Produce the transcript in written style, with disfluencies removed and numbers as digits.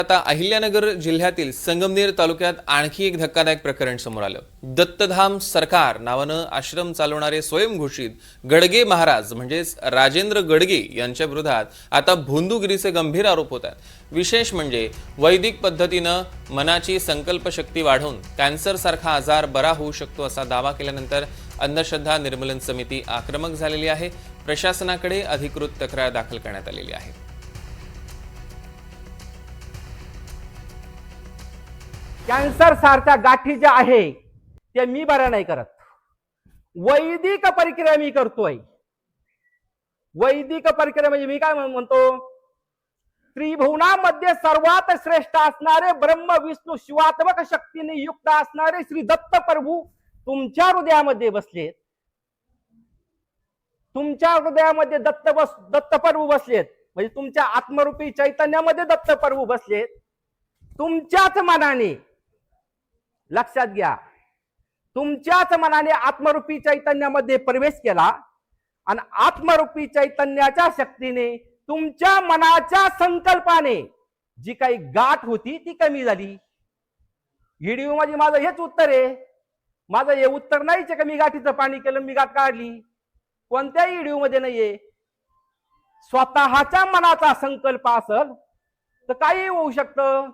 आता अहिल्यानगर जिल्ह्यातील संगमनेर तालुक्यात आणखी एक धक्कादायक प्रकरण समोर आलं। दत्तधाम सरकार नावानं आश्रम चालवणारे स्वयंघोषित गडगे महाराज म्हणजेच राजेंद्र गडगे यांच्या विरोधात आता भोंदूगिरीचे गंभीर आरोप होत आहेत। विशेष म्हणजे वैदिक पद्धतीनं मनाची संकल्पशक्ती वाढवून कॅन्सर सारखा आजार बरा होऊ शकतो असा दावा केल्यानंतर अंधश्रद्धा निर्मूलन समिती आक्रमक झालेली आहे। प्रशासनाकडे अधिकृत तक्रार दाखल करण्यात आलेली आहे। कॅन्सर सारख्या गाठी ज्या आहे ते मी बऱ्या नाही करत। वैदिक प्रक्रिया मी करतोय। वैदिक प्रक्रिया म्हणजे मी काय म्हणतो, त्रिभुवनामध्ये सर्वात श्रेष्ठ असणारे ब्रह्म विष्णू शिवात्मक शक्तीने युक्त असणारे श्री दत्त प्रभू तुमच्या हृदयामध्ये बसलेत। तुमच्या हृदयामध्ये दत्त प्रभू बसलेत, म्हणजे तुमच्या आत्मरूपी चैतन्यामध्ये दत्त प्रभू बसलेत। तुमच्याच मनाने, लक्षात घ्या, तुमच्याच मनाने आत्मरूपी चैतन्यामध्ये प्रवेश केला आणि आत्मरूपी चैतन्याच्या शक्तीने तुमच्या मनाच्या संकल्पाने जी काही गाठ होती ती कमी झाली। व्हिडिओ मध्ये माझं हेच उत्तर आहे। माझं हे उत्तर नाहीच का मी गाठीचं पाणी केलं मी गाठ काढली, कोणत्याही व्हिडिओ मध्ये नाहीये। स्वतःच्या मनाचा संकल्प असेल तर काही होऊ शकतं।